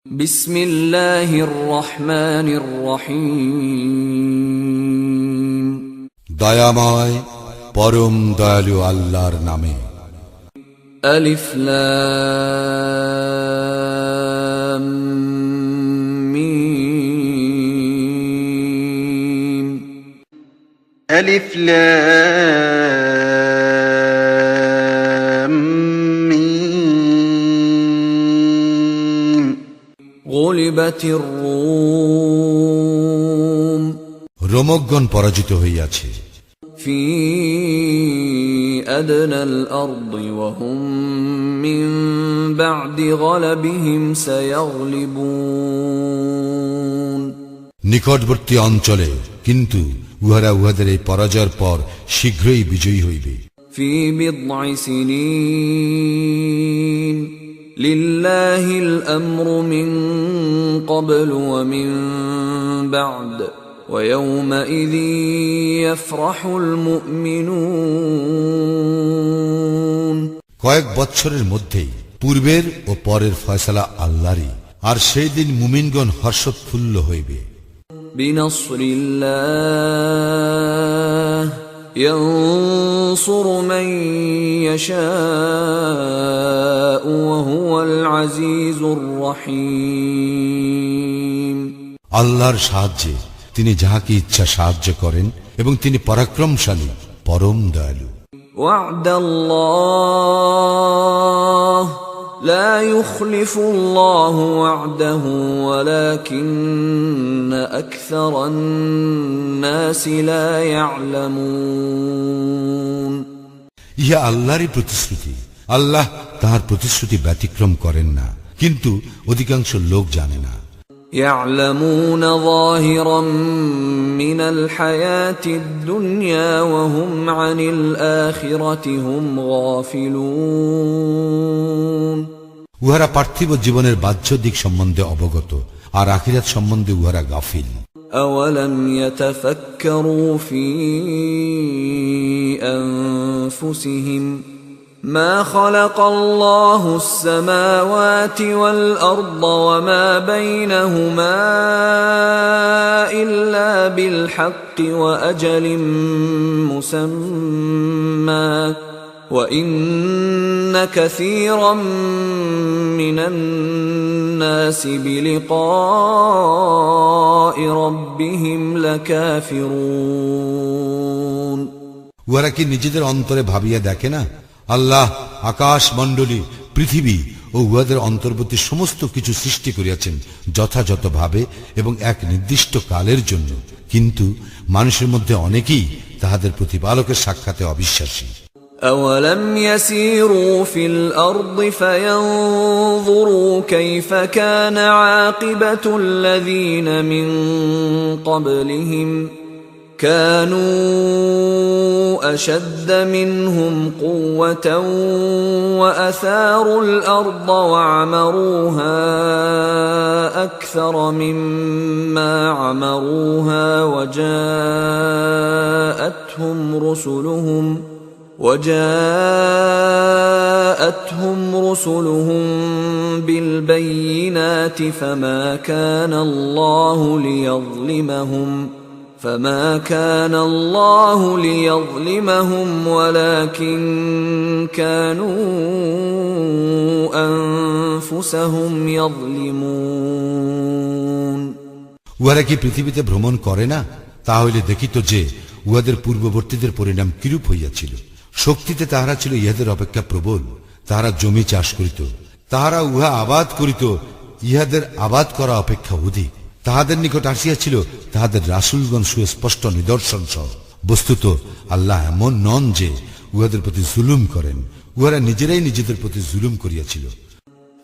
বিসমিল্লাহির রহমানির রহিম। দয়াময় পরম দয়ালু আল্লাহর নামে। আলিফ লাম মিম। আলিফ লাম মিম। গুলিবাতির রুম। রোমকগণ পরাজিত হইয়াছে। ফি আদনাল আরদি ওয়া হুম মিন বা'দি গালাবিহিম সায়াগলিবুন। নিকটবর্তী অঞ্চলে, কিন্তু উহারা উহাদের এই পরাজয়ের পর শীঘ্রই বিজয়ী হইবে। ফি বিদ'i সিনিন লিল্লাহিল আমরু মিন ক্বাবলু ওয়া মিন বা'দ ওয়া ইয়াওমাইযিন ইয়াফরাহুল মুমিনুন। কয়েক বৎসরের মধ্যেই পূর্বের ও পরের ফয়সালা আল্লাহরই, আর সেই দিন মুমিনগণ হর্ষোৎফুল্ল হইবে। বিনাসরিল্লাহ ইয়ানসুরু মান ইয়াশাউ ওয়া হুয়াল আজিজুর রহিম। আল্লাহর সাহায্যে তিনি যাহাকে ইচ্ছা সাহায্য করেন, এবং তিনি পরাক্রমশালী, পরম দয়ালু। ওয়া'দাল্লাহ লা ইউখলিফুল্লাহু ওয়া'দাহু ওয়ালাকিন্না আকসারান নাসি লা ইয়া'লামুন। ইহা আল্লাহরই প্রতিশ্রুতি। আল্লাহ তাহার প্রতিশ্রুতি ব্যতিক্রম করেন না, কিন্তু অধিকাংশ লোক জানে না। يعلمون ظاهرا من الحياة الدنيا وهم عن الآخرة هم غافلون। উহারা পার্থিব জীবনের বাহ্য দিক সম্বন্ধে অবগত, আর আখিরাত সম্বন্ধে উহারা গাফিল। أولم يتفكروا في أنفسهم ما خلق الله السماوات والأرض وما بينهما إلا بالحق وأجل مسمى وإن كثيرا من الناس بلقاء ربهم لكافرون। উহারা কি নিজেদের অন্তরে ভাবিয়া দেখে না, আল্লাহ আকাশ মণ্ডলী, পৃথিবী ও উহাদের অন্তর্বর্তী সমস্ত কিছু সৃষ্টি করিয়াছেন যথাযথভাবে এবং এক নির্দিষ্ট কালের জন্য, কিন্তু মানুষের মধ্যে অনেকেই তাহাদের প্রতিপালকের সাক্ষাতে অবিশ্বাসী। أولم يسيروا في الأرض فينظروا كيف كان عاقبة الذين من قبلهم كانوا أشد منهم قوة وأثاروا الأرض وعمروها أكثر مما عمروها وجاءتهم رسلهم بالبينات فما كان الله ليظلمهم ولكن كانوا أنفسهم يظلمون। উহারা কি পৃথিবীতে ভ্রমণ করে না? তাহলে দেখিত যে উহাদের পূর্ববর্তীদের পরিণাম কিরূপ হইয়াছিল। শক্তিতে তাহারা ছিল ইহাদের অপেক্ষা প্রবল। তাহারা জমি চাষ করিত, তাহারা উহা আবাদ করিত ইহাদের আবাদ করা অপেক্ষা অধিক। তাহাদের নিকট আসিয়াছিল তাহাদের রাসূলগণ সুস্পষ্ট নিদর্শন সহ। বস্তুত আল্লাহ এমন নন যে উহাদের প্রতি জুলুম করেন, উহারা নিজেরাই নিজেদের প্রতি জুলুম করিয়াছিল।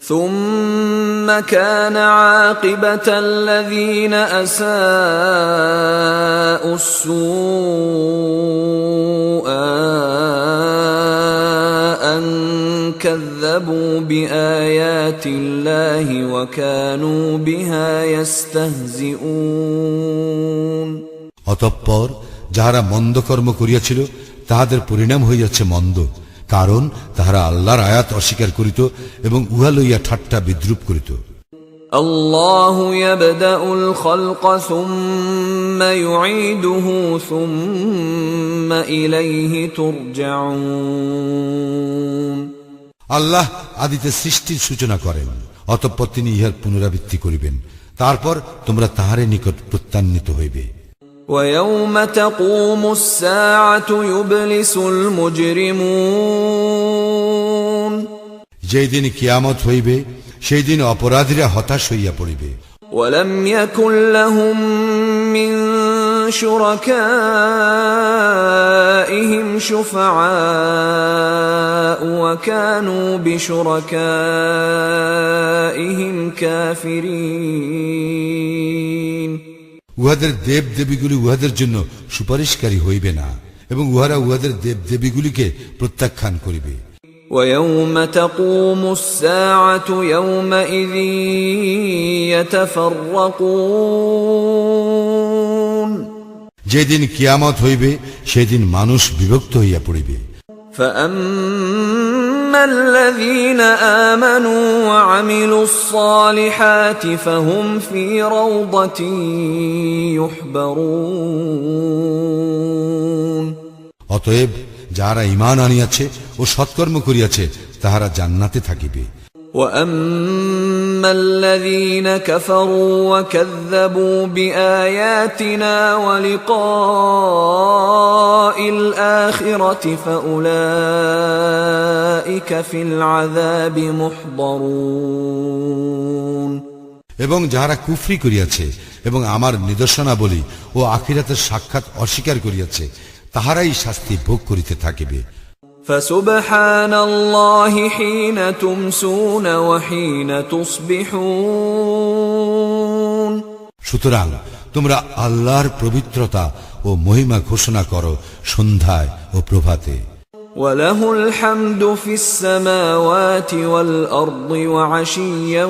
ثم كان عاقبة الذين أساءوا السوء أن كذبوا بآيات الله وكانوا بها يستهزئون। অতঃপর যাহারা মন্দ কর্ম করিয়াছিল তাহাদের পরিণাম হইয়াছে মন্দ, কারণ তাহারা আল্লাহর আয়াত অস্বীকার করিত এবং উহা লইয়া ঠাট্টা বিদ্রুপ করিত। الله يبدأ الخلق ثم يعيده ثم إليه ترجعون আল্লাহ আদিতে সৃষ্টির সূচনা করেন, অতঃপর তিনি ইহার পুনরাবৃত্তি করিবেন, তারপর তোমরা তাহারে নিকট প্রত্যান্বিত হইবে। ويوم تقوم الساعة يبلس المجرمون যেই দিন কিয়ামত হইবে সেই দিন অপরাধীরা হতাশ হইয়া পড়িবে। ولم يكن لهم من شركائهم شفعاء وكانوا بشركائهم كافرين উহাদের দেব দেবীগুলি উহাদের জন্য সুপারিশকারী হইবে না এবং উহারা উহাদের দেব দেবীগুলিকে প্রত্যাখ্যান করিবে। ويوم تقوم الساعة يومئذ يتفرقون যেদিন কিয়ামত হইবে সেদিন মানুষ বিভক্ত হইয়া পড়িবে। فأما الذين آمنوا وعملوا الصالحات فهم في روضة يحبرون অতএব যারা ঈমান আনিয়াছে ও সৎকর্ম করিয়াছে তাহারা জান্নাতে থাকিবে। وأما الذين كفروا وكذبوا بآياتنا ولقاء الآخرة فأولئك في العذاب محضرون এবং যাহারা কুফরি করিয়াছে এবং আমার নিদর্শনাবলী ও আখিরাতের সাক্ষাৎ অস্বীকার করিয়াছে তাহারাই শাস্তি ভোগ করিতে থাকিবে। فسبحان الله حين تمسون وحين تصبحون সুতরাং তোমরা আল্লাহর পবিত্রতা ও মহিমা ঘোষণা করো সন্ধ্যায় ও প্রভাতে। وله الحمد في السماوات والأرض وعشيا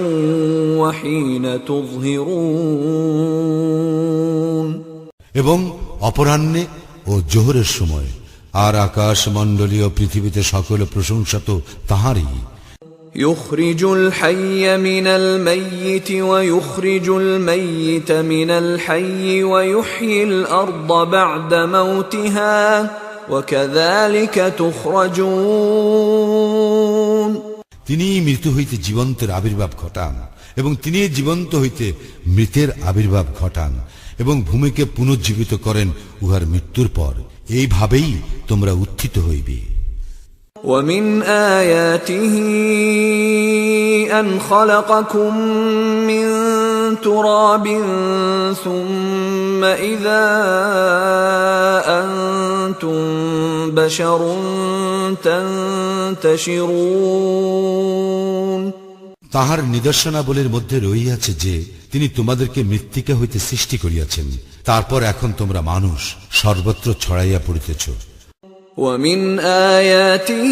وحين تظهرون এবং অপরাহ্নে ও জোহরের সময় আর আকাশ মণ্ডলীয় পৃথিবীতে সকল প্রশংসা তো তাহারই। يخرج الحي من الميت ويخرج الميت من الحي ويحيي الأرض بعد موتها وكذلك تخرجون তিনি মৃত্যু হইতে জীবন্তের আবির্ভাব ঘটান এবং তিনি জীবন্ত হইতে মৃতের আবির্ভাব ঘটান এবং ভূমিকে পুনর্জীবিত করেন উহার মৃত্যুর পর, এইভাবেই তোমরা উত্থিত হইবে। ومن آياته أن خلقكم من تراب ثم إذا أنتم بشر تنتشرون তাহার নিদর্শনাবলীর মধ্যে রহিয়াছে যে তিনি তোমাদেরকে মৃত্তিকা হইতে সৃষ্টি করিয়াছেন, তারপর এখন তোমরা মানুষ সর্বত্র ছড়াইয়া পড়িতেছ। ومن آياته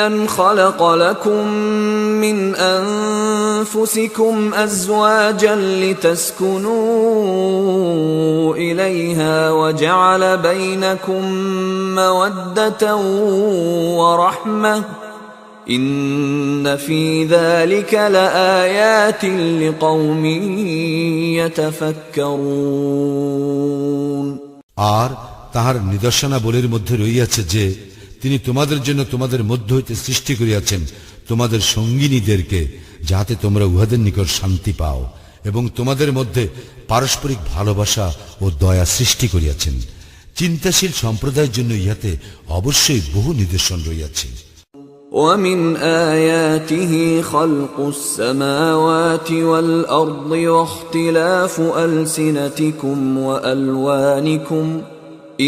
أن خلق لكم من أنفسكم أزواجا لتسكنوا إليها وجعل بينكم مودة ورحمة إن في ذلك لآيات لقوم يتفكرون আর তাহার নিদর্শনাবলীর মধ্যে রহিয়াছে যে তিনি তোমাদের জন্য তোমাদের মধ্য হইতে সৃষ্টি করিয়াছেন তোমাদের সঙ্গিনীদেরকে, যাহাতে তোমরা উহাদের নিকট শান্তি পাও, এবং তোমাদের মধ্যে পারস্পরিক ভালোবাসা ও দয়া সৃষ্টি করিয়াছেন। চিন্তাশীল সম্প্রদায়ের জন্য ইহাতে অবশ্যই বহু নিদর্শন রহিয়াছে। ومن آياته خلق السماوات والأرض واختلاف ألسنتكم وألوانكم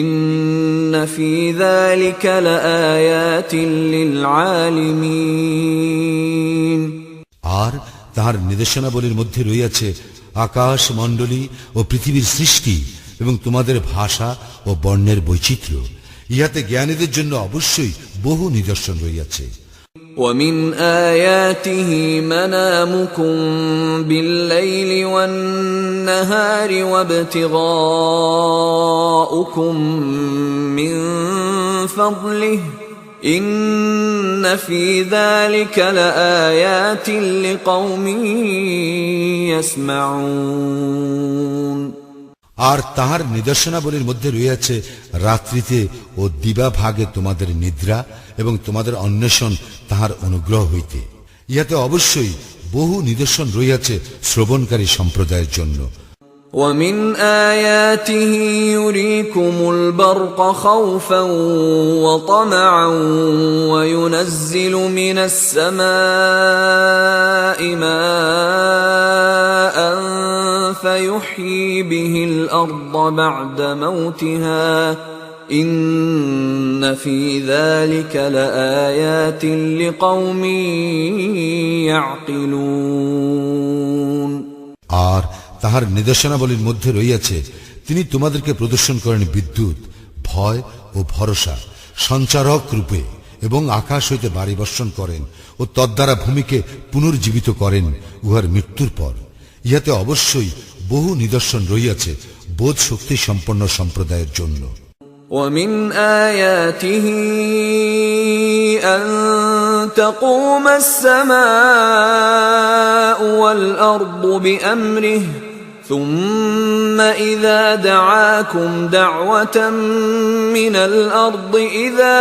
إن في ذلك لآيات للعالمين আর তাহার নিদর্শনাবলীর মধ্যে রহিয়াছে আকাশ মণ্ডলী ও পৃথিবীর সৃষ্টি এবং তোমাদের ভাষা ও বর্ণের বৈচিত্র্য, ইহাতে জ্ঞানীদের জন্য অবশ্যই বহু নিদর্শন রহিয়াছে। ومن آياته منامكم بالليل والنهار وابتغاؤكم من فضله إن في ذلك لآيات لقوم يسمعون আর তাহার নিদর্শনাবলীর মধ্যে রয়েছে রাত্রিতে ও দিবা ভাগে তোমাদের নিদ্রা এবং তোমাদের অন্বেষণ তাহার অনুগ্রহ হইতে। ইহাতে অবশ্যই বহু নিদর্শন রইয়াছে শ্রবণকারী সম্প্রদায়ের জন্য। ومن آياته يريكم البرق خوفا وطمعا وينزل من السماء ماء فيحيي به الأرض بعد موتها إن في ذلك لآيات لقوم يعقلون আর তাহার নিদর্শনাবলীর মধ্যে রইয়াছে তিনি তোমাদেরকে প্রদর্শন করেন বিদ্যুৎ, ভয় ও ভরসা সঞ্চারক রূপে, এবং আকাশ হইতে বাড়ি বর্ষণ করেন ও তদ্বারা ভূমিকে পুনর্জীবিত করেন উহার মৃত্যুর পর। ইহাতে অবশ্যই বহু নিদর্শন রইয়াছে বোধ শক্তি সম্পন্ন সম্প্রদায়ের জন্য। ومن آياته أن تقوم السماء والأرض بأمره ثم إذا دعاكم دعوة من الأرض إذا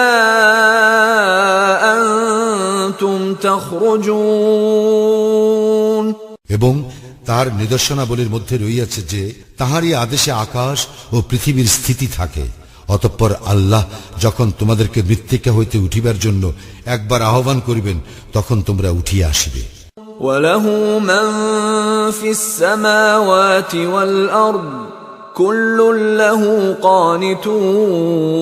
أنتم تخرجون এবং তার নিদর্শনাবলীর মধ্যে রইয়াছে যে তাহারই আদেশে আকাশ ও পৃথিবীর স্থিতি থাকে। অতঃপর আল্লাহ যখন তোমাদেরকে মৃত্তিকা হইতে উঠিবার জন্য একবার আহ্বান করিবেন তখন তোমরা উঠিয়া আসিবে। وله من في السماوات والأرض كل له قانتون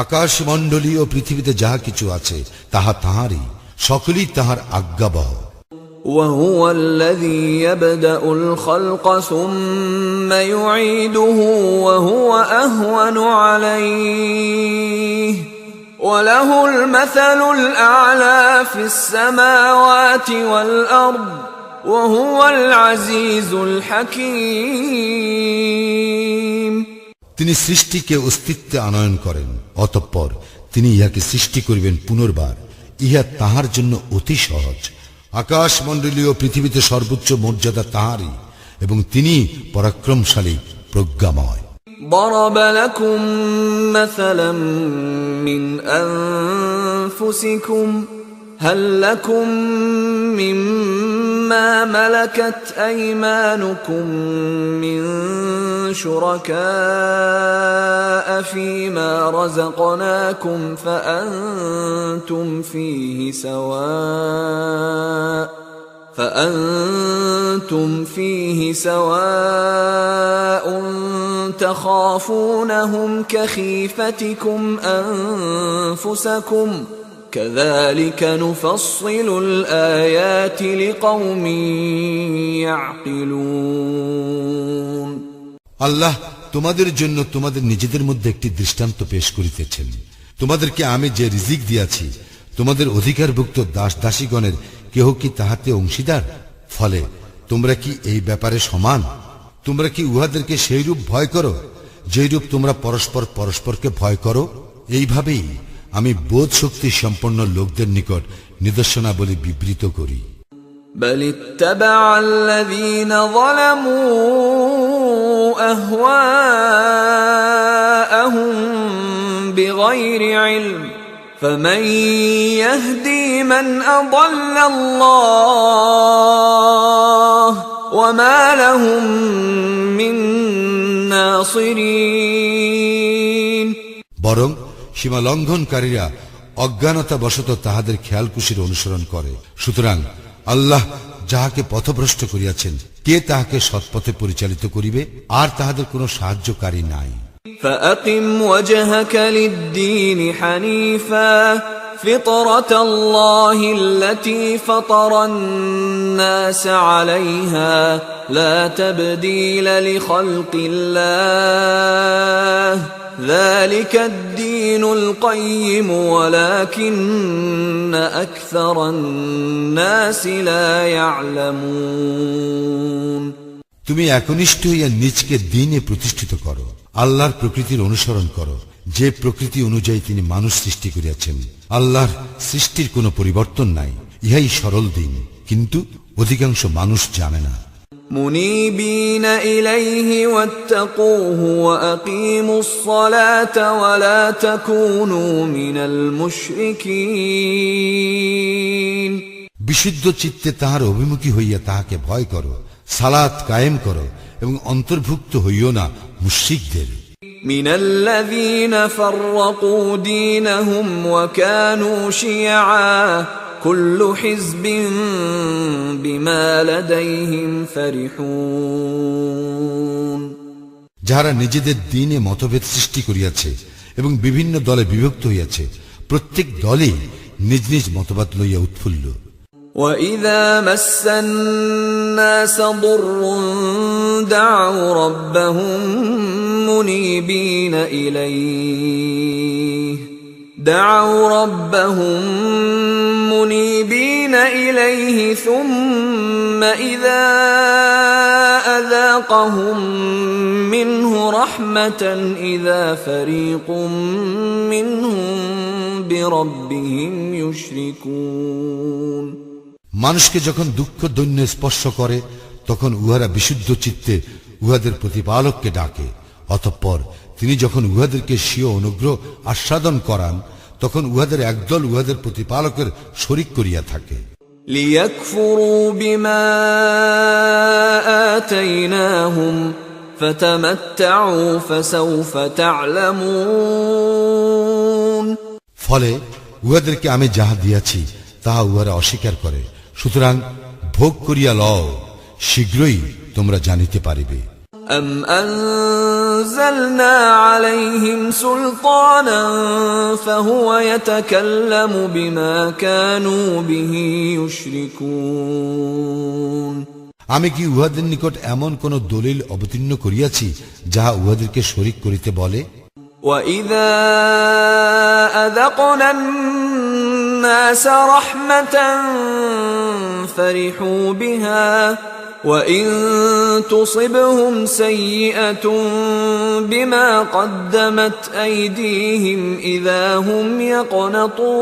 আকাশ মণ্ডলী ও পৃথিবীতে যাহা কিছু আছে তাহা তাহারই, সকলেই তাহার আজ্ঞাবহ। وهو الذي يبدأ الخلق ثم يعيده وهو أهون عليه وله المثل الأعلى في السماوات والأرض وهو العزيز الحكيم তিনি সৃষ্টিকে অস্তিত্বে আনয়ন করেন, অতঃপর তিনি ইহাকে সৃষ্টি করিবেন পুনর্বার। ইহা তাহার জন্য অতি সহজ। আকাশ মণ্ডলী ও পৃথিবীতে সর্বোচ্চ মর্যাদা তাহারই, এবং তিনি পরাক্রমশালী প্রজ্ঞাময়। ضرب لكم مثلا من أنفسكم هل لكم مما ملكت أيمانكم من شركاء فيما رزقناكم فأنتم فيه سواء تخافونهم كخيفتكم أنفسكم كذلك نفصل الآيات لقوم يعقلون আল্লাহ তোমাদের জন্য তোমাদের নিজেদের মধ্যে একটি দৃষ্টান্ত পেশ করিতেছেন। তোমাদেরকে আমি যে রিজিক দিয়াছি তোমাদের অধিকারভুক্ত দাস দাসীগণের কেহ কি তাহাতে অংশীদার? ফলে তোমরা কি এই ব্যাপারে সমান? তোমরা কি উহাদেরকে সেইরূপ ভয় করো যেইরূপ তোমরা পরস্পর পরস্পরকে ভয় করো? এইভাবেই আমি বোধ শক্তি সম্পন্ন লোকদের নিকট নিদর্শনাবলী বিবৃত করি। بل اتبع الذين ظلموا أهواءهم بغير علم فمن يهدي من أضل الله وما لهم من ناصرين বরং সীমা লঙ্ঘনকারীরা অজ্ঞানতা বশত তাহাদের খেয়ালকুশির অনুসরণ করে। সুতরাং আল্লাহ যাহাকে পথভ্রষ্ট করিয়াছেন কে তাহাকে সৎপথে পরিচালিত করিবে? আর তাহাদের কোনো সাহায্যকারী নাই। فأقم وجهك للدين حنيفا فطرة الله التي فطر الناس عليها لا تبديل لخلق الله ذلك الدين القيم ولكن أكثر الناس لا يعلمون তুমি একনিষ্ঠ হইয়া নিজকে দ্বীনে প্রতিষ্ঠিত করো, আল্লাহর প্রকৃতির অনুসরণ করো। যে প্রকৃতি অনুযায়ী তিনি মানুষ সৃষ্টি করিয়াছেন। আল্লাহর সৃষ্টির কোনো পরিবর্তন নাই, ইহাই সরল দিন, কিন্তু অধিকাংশ মানুষ জানে না। منيبين إليه واتقوه وأقيموا الصلاة ولا تكونوا من المشركين বিশুদ্ধ চিত্তে তাহার অভিমুখী হইয়া তাহাকে ভয় করো, সালাত কায়েম করো এবং অন্তর্ভুক্ত হইও না মুশরিকদের। من الذين فرقوا دينهم وكانوا شيعا كل حزب بما لديهم فرحون যারা নিজেদের দ্বীনে মতভেদ সৃষ্টি করিয়াছে এবং বিভিন্ন দলে বিভক্ত হইয়াছে, প্রত্যেক দলই নিজ নিজ মতবাদ লইয়া উৎফুল্ল। وَإِذَا مَسَّ النَّاسَ ضُرٌّ دَعَوْا رَبَّهُم مُنِيبِينَ إِلَيْهِ ثُمَّ إِذَا أَذَاقَهُم مِّنْهُ رَحْمَةً إِذَا فَرِيقٌ مِّنْهُم بِرَبِّهِمْ يُشْرِكُونَ মানুষকে যখন দুঃখ দৈন্য স্পর্শ করে, তখন উহারা বিশুদ্ধ চিত্তে উহাদের প্রতিপালককে ডাকে। অতঃপর তিনি যখন উহাদেরকে স্বীয় অনুগ্রহ আস্বাদন করান, তখন উহাদের একদল উহাদের প্রতিপালকের শরীক করিয়া থাকে। লিয়াকফুরু বিমা আতাইনাহুম ফাতামাত্তাউ ফাসাউফা তা'লামুন। ফলে উহাদেরকে আমি যাহা দিয়াছি তাহা উহারা অস্বীকার করে, সুতরাং ভোগ করিয়া লও, শীঘ্রই তোমরা জানিতে পারিবে। أم أنزلنا عليهم سلطانا فهو يتكلم بما كانوا به يشركون আমি কি উহাদের নিকট এমন কোন দলিল অবতীর্ণ করিয়াছি যাহা উহাদেরকে শরীক করিতে বলে? وَإِذَا أَذَقْنَا النَّاسَ رَحْمَةً فَرِحُوا بِهَا وَإِن تُصِبْهُمْ سَيِّئَةٌ بِمَا قَدَّمَتْ أَيْدِيهِمْ إِذَا هُمْ يَقْنَطُونَ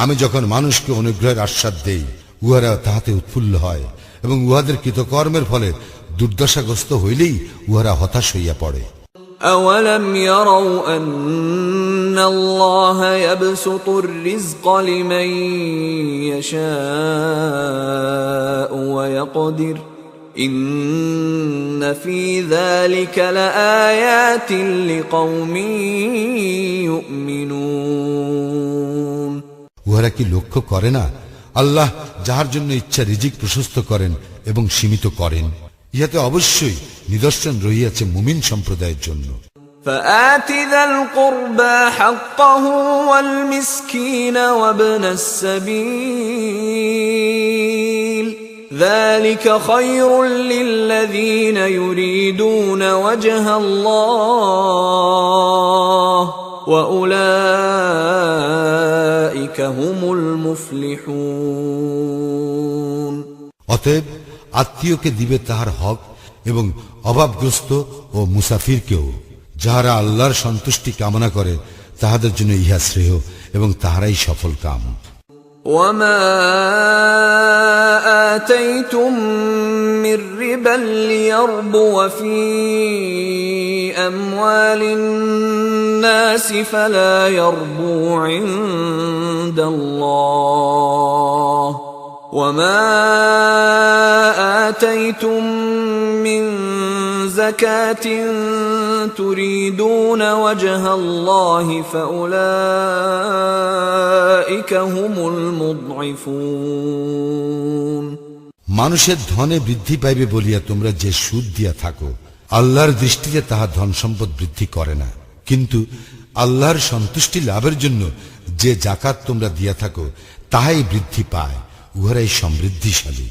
আমি যখন মানুষকে অনুগ্রহের আশ্বাদ দেই, উহারা তাহাতে উৎফুল্ল হয়, এবং উহাদের কৃতকর্মের ফলে দুর্দশাগ্রস্ত হইলেই উহারা হতাশ হইয়া পড়ে। أَوَلَمْ يَرَوْا أَنَّ اللَّهَ يَبْسُطُ الرِّزْقَ لِمَن يَشَاءُ وَيَقْدِرُ إِنَّ فِي ذَلِكَ لَآيَاتٍ لِقَوْمٍ يُؤْمِنُونَ উহারা কি লক্ষ্য করে না, আল্লাহ যাহার জন্য ইচ্ছা রিজিক প্রশস্ত করেন এবং সীমিত করেন, ইহাতে অবশ্যই নিদর্শন রহিয়াছে মুমিন সম্প্রদায়ের জন্য। فآت ذا القربى حقه والمسكين وابن السبيل ذلك خير للذين يريدون وجه الله وأولئك هم المفلحون অতএব আত্মীয়কে দিবে তাহার হক এবং অভাবগ্রস্ত ও মুসাফিরকেও। যাহারা আল্লাহর সন্তুষ্টি কামনা করে তাহাদের জন্য ইহা শ্রেয় এবং তাহারাই সফল কাম। وما آتيتم من ربا ليربو في أموال الناس فلا يربو عند الله وما آتيتم من زكاة تريدون وجه الله فأولئك هم المضعفون মানুষের ধনে বৃদ্ধি পাইবে বলিয়া তোমরা যে সুদ দিয়া থাকো, আল্লাহর দৃষ্টিতে তাহা ধন সম্পদ বৃদ্ধি করে না, কিন্তু আল্লাহর সন্তুষ্টি লাভের জন্য যে যাকাত তোমরা দিয়া থাকো তাহাই বৃদ্ধি পায়, উহারাই সমৃদ্ধিশালী।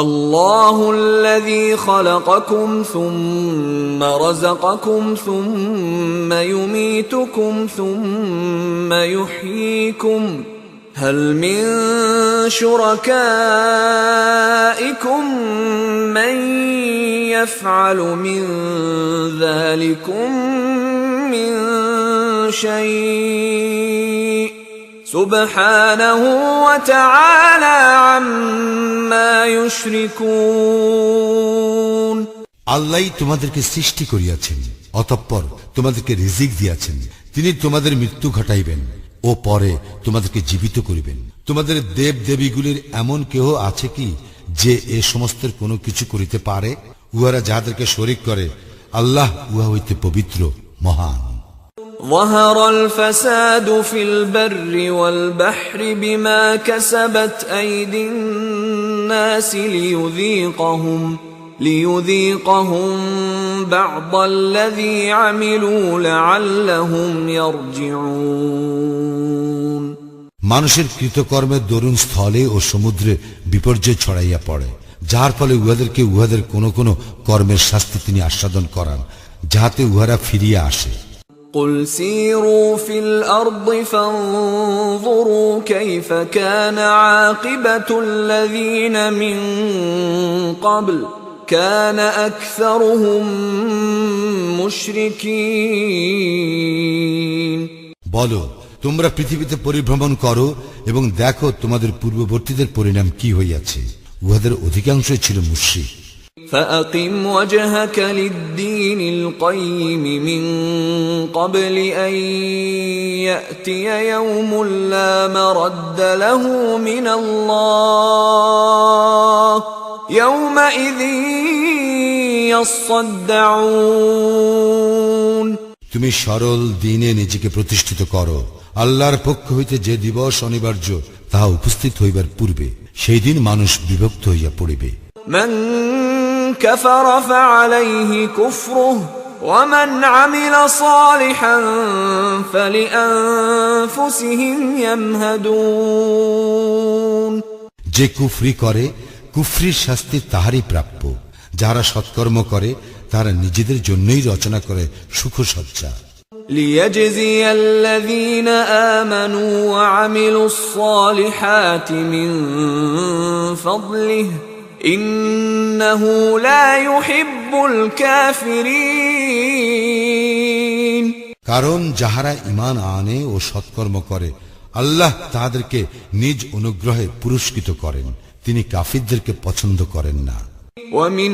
الله الذي خلقكم ثم رزقكم ثم يميتكم ثم يحييكم هل من شركائكم من يفعل من ذلكم من شيء سبحانه وتعالى عما يشركون আল্লাহই তোমাদেরকে সৃষ্টি করিয়াছেন, অতঃপর তোমাদেরকে রিজিক দিয়াছেন। তিনি তোমাদের মৃত্যু ঘটাইবেন ও পরে তোমাদেরকে জীবিত করিবেন। তোমাদের দেব দেবীগুলির এমন কেহ আছে কি যে এ সমস্তের কোনো কিছু করিতে পারে? উহারা যাহাদেরকে শরীক করে, আল্লাহ উহা হইতে পবিত্র, মহান। ظهر الفساد في البر والبحر بما كسبت أيدي الناس ليذيقهم بعض الذي عملوا لعلهم يرجعون মানুষের কৃতকর্মের দরুন স্থলে ও সমুদ্রে বিপর্যয় ছড়াইয়া পড়ে, যার ফলে উহাদেরকে উহাদের কোন কোন কর্মের শাস্তি তিনি আস্বাদন করান, যাহাতে উহারা ফিরিয়া আসে। قل سيروا في الأرض فانظروا كيف كان عاقبة الذين من قبل كان أكثرهم مشركين বলো, তোমরা পৃথিবীতে পরিভ্রমণ করো এবং দেখো তোমাদের পূর্ববর্তীদের পরিণাম কি হইয়াছে। উহাদের অধিকাংশই ছিল মুশরিক। فأقم وجهك للدين القيم من قبل أن يأتي يوم لا مرد له من الله يومئذ يصدعون তুমি সরল দিনে নিজেকে প্রতিষ্ঠিত করো। আল্লাহর পক্ষ হইতে যে দিবস অনিবার্য তাহা উপস্থিত হইবার পূর্বে সেই দিন মানুষ বিভক্ত হইয়া পড়িবে। من كفر فعليه كفره ومن عمل صالحا فلأنفسهم يمهدون যে কুফরি করে, কুফরির শাস্তি তাহারই প্রাপ্য। যারা সৎকর্ম করে তারা নিজেদের জন্যই রচনা করে সুখসজ্জা। ليجزي الذين آمنوا وعملوا الصالحات من فضله إنه لا يحب الكافرين কারণ যাহারা ঈমান আনে ও সৎকর্ম করে, আল্লাহ তাহাদেরকে নিজ অনুগ্রহে পুরস্কৃত করেন, তিনি কাফিরদেরকে পছন্দ করেন না। ومن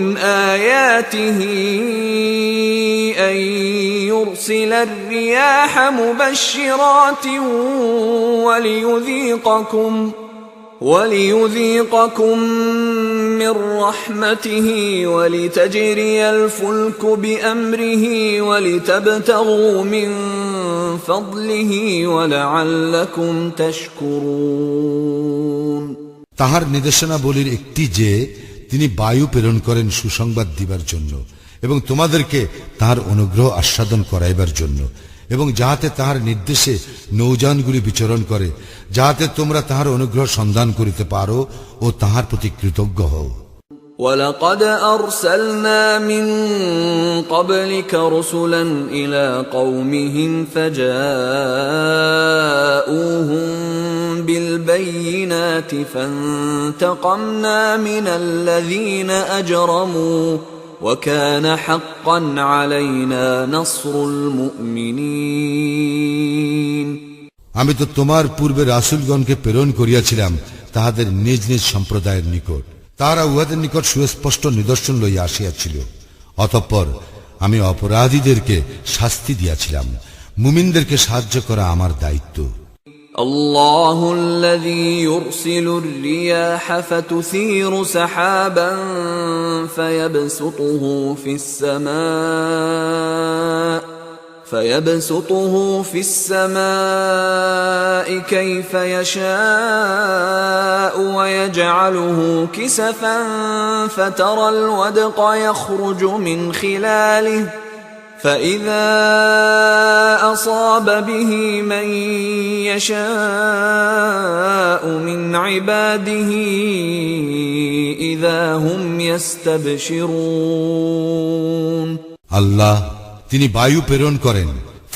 آياته أن يرسل الرياح مبشرات وليذيقكم من رحمته ولتجري الفلك بأمره ولتبتغوا من فضله ولعلكم تشكرون তাহার নির্দেশনাবলীর একটি যে তিনি বায়ু প্রেরণ করেন সুসংবাদ দিবার জন্য এবং তোমাদেরকে তাহার অনুগ্রহ আস্বাদন করাইবার জন্য, এবং যাহাতে তাহার নির্দেশে নৌযানগুলি বিচরণ করে, যাহাতে তোমরা তাহার অনুগ্রহ সন্ধান করিতে পারো ও তাহার প্রতি কৃতজ্ঞ হও। ولقد أرسلنا من قبلك رسلا إلى قومهم فجاءوهم بالبينات فانتقمنا من الذين أجرموا وكان حقا علينا نصر المؤمنين আমি তো তোমার পূর্বে রাসূলগণকে প্রেরণ করিয়াছিলাম তাহাদের নিজ নিজ সম্প্রদায়ের নিকট, তারা উহাদের নিকট সুস্পষ্ট নিদর্শন লইয়া আসিয়াছিল। অতঃপর আমি অপরাধীদেরকে শাস্তি দিয়াছিলাম। মুমিনদেরকে সাহায্য করা আমার দায়িত্ব। الله الذي يرسل الرياح فتثير سحابا فيبسطه في السماء كيف يشاء ويجعله كسفا فترى الودق يخرج من خلاله فإذا أصاب به من يشاء من عباده إذا هم يستبشرون আল্লাহ তিনি বায়ু প্রেরণ করেন,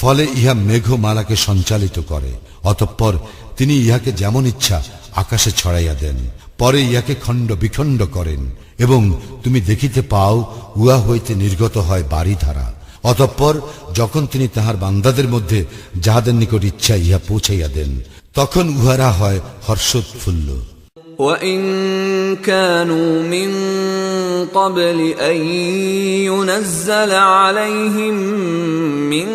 ফলে ইহা মেঘমালাকে সঞ্চালিত করে। অতঃপর তিনি ইহাকে যেমন ইচ্ছা আকাশে ছড়াইয়া দেন, পরে ইহাকে খণ্ড বিখণ্ড করেন, এবং তুমি দেখিতে পাও উহা হইতে নির্গত হয় বারিধারা। অতঃপর যখন তিনি তাহার বান্দাদের মধ্যে যাহাদের নিকট ইচ্ছা ইহা পৌঁছাইয়া দেন, তখন উহারা হয় হর্ষোৎফুল্ল। وَإِن كَانُوا مِن قَبْلِ أَن يُنَزَّلَ عَلَيْهِم مِّن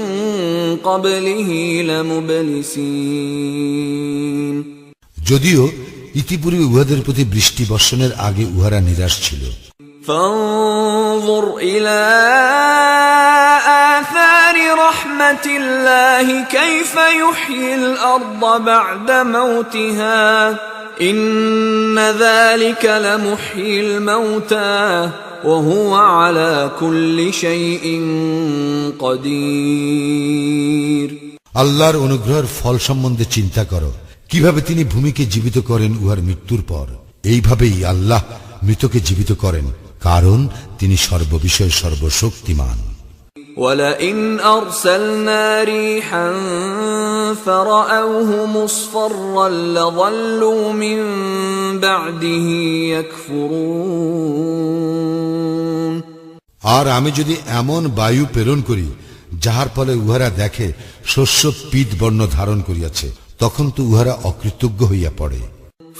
قَبْلِهِ لَمُبْلِسِينَ যদিও ইতিপূর্বে উহাদের প্রতি বৃষ্টি বর্ষণের আগে উহারা নিরাশ ছিল। فانظر إلى آثار رحمة الله كيف يحيي الأرض بعد موتها إن ذلك لمحيي الموتى وهو على كل شيء قدير। আল্লাহর অনুগ্রহের ফল সম্বন্ধে চিন্তা করো, কিভাবে তিনি ভূমিকে জীবিত করেন উহার মৃত্যুর পর। এইভাবেই আল্লাহ মৃতকে জীবিত করেন, কারণ তিনি সর্ববিষয়ে সর্বশক্তিমান। وَلَئِنْ أَرْسَلْنَا رِيحًا فَرَأَوْهُ مُصْفَرًّا لَظَلُّوا مِنْ بَعْدِهِ يَكْفُرُونَ। আর আমি যদি এমন বায়ু প্রেরণ করি যাহার ফলে উহারা দেখে শস্য পীত বর্ণ ধারণ করিয়াছে, তখন তো উহারা অকৃতজ্ঞ হইয়া পড়ে।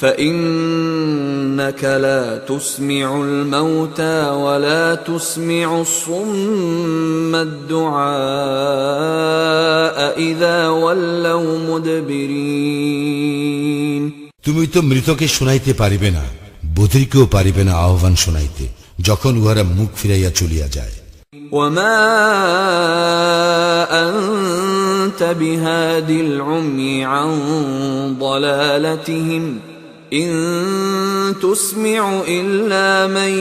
فإنك لا تسمع الموتى ولا تسمع الصم الدعاء إذا ولوا مدبرين। তুমি তো মৃতকে শুনাইতে পারিবে না, বধিরকেও পারিবে না আহ্বান শুনাইতে, যখন উহারা মুখ ফিরাইয়া চলিয়া যায়। وما أنت بهاد العمي عن ضلالتهم إن تسمع إلا من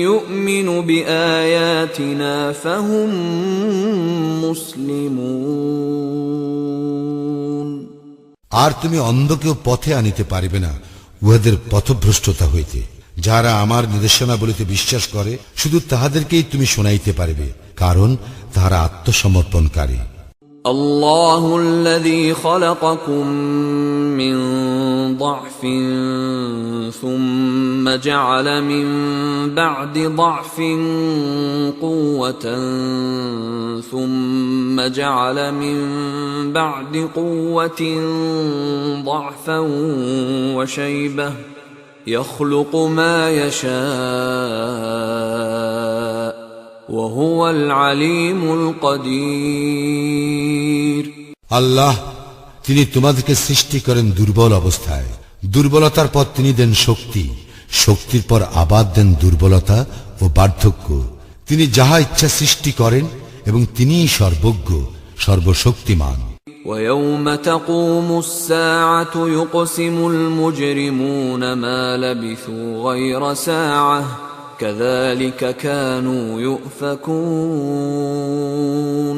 يؤمن بآياتنا فهم مسلمون। আর তুমি অন্ধকেও পথে আনিতে পারিবে না উহাদের পথভ্রষ্টতা হইতে। যারা আমার নির্দেশনা বলিতে বিশ্বাস করে, শুধু তাহাদেরকেই তুমি শোনাইতে পারিবে, কারণ তাহারা আত্মসমর্পণকারী। الله الذي خلقكم من ضعف ثم جعل من بعد ضعف قوة ثم جعل من بعد قوة ضعفا وشيبة يخلق ما يشاء وهو العليم القدير। আল্লাহ তিনি তোমাদেরকে সৃষ্টি করেন দুর্বল অবস্থায়, দুর্বলতার পর তিনি দেন শক্তি, শক্তির পর আবার দেন দুর্বলতা ও বার্ধক্য। তিনি যাহা ইচ্ছা সৃষ্টি করেন এবং তিনিই সর্বজ্ঞ, সর্বশক্তিমান। ويوم تقوم الساعة يقسم المجرمون ما لبثوا غير ساعة كذلك كانوا يؤفكون।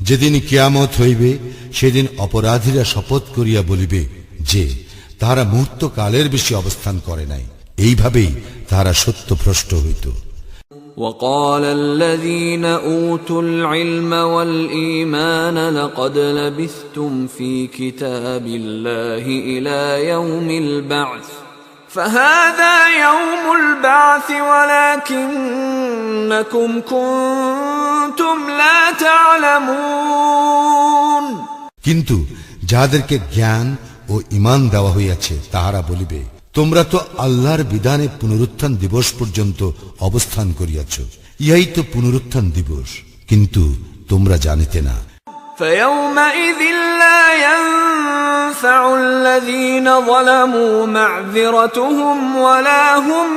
যেদিন কিয়ামত হইবে সেদিন অপরাধীরা শপথ করিয়া বলিবে যে তাহারা মুহূর্ত কালের বেশি অবস্থান করে নাই, এইভাবেই তাহারা সত্যভ্রষ্ট হইত। وقال الذين أوتوا العلم والإيمان لقد لبثتم في كتاب الله إلى يوم البعث فهذا يوم البعث ولكنكم كنتم لا تعلمون। কিন্তু যাহাদেরকে জ্ঞান ও ঈমান দেওয়া হইয়াছে তাহারা বলিবে, তোমরা তো আল্লাহর বিধানে পুনরুত্থান দিবস পর্যন্ত অবস্থান করিয়াছ, ইহাই তো পুনরুত্থান দিবস, কিন্তু তোমরা জানিতে না। فيومئذ لا ينفع الذين ظلموا معذرتهم ولا هم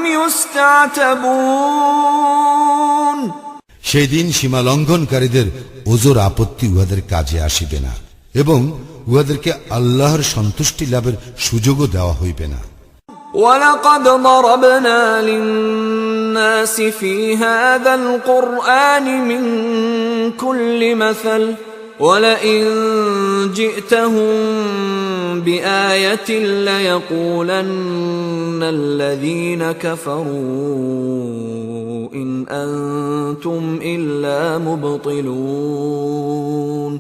يستعتبون। সেদিন সীমা লঙ্ঘনকারীদের ওজর আপত্তি উহাদের কাজে আসিবে না, এবং উহাদেরকে আল্লাহর সন্তুষ্টি লাভের সুযোগও দেওয়া হইবে না। ولقد ضربنا للناس في هذا القرآن من كل مثل ولئن جئتهم بآية ليقولن الذين كفروا إن أنتم إلا مبطلون।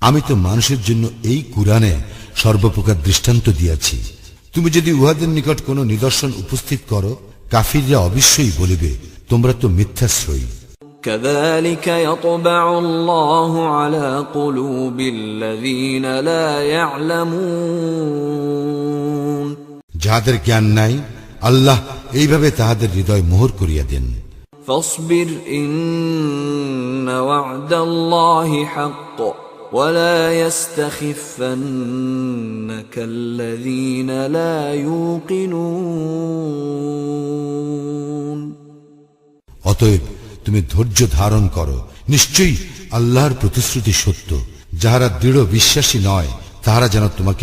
আমি তো মানুষের জন্য এই কুরআনে সর্বপ্রকার দৃষ্টান্ত দিয়াছি। তুমি যদি উহাদের নিকট কোনো নিদর্শন উপস্থিত করো, কাফিররা অবশ্যই বলিবে, তোমরা তো মিথ্যাশ্রয়ী। كذلك يطبع الله على قلوب الذين لا يعلمون যাহাদের জ্ঞান নাই, আল্লাহ এইভাবে তাহাদের হৃদয় মোহর করিয়া দেন। فاصبر إن وعد الله حق ولا يستخفنك الذين لا يوقنون। অতএব তুমি ধৈর্য ধারণ করো, নিশ্চয়ই আল্লাহর প্রতিশ্রুতি সত্য। যাহারা দৃঢ় বিশ্বাসী নয়, তাহারা যেন তোমাকে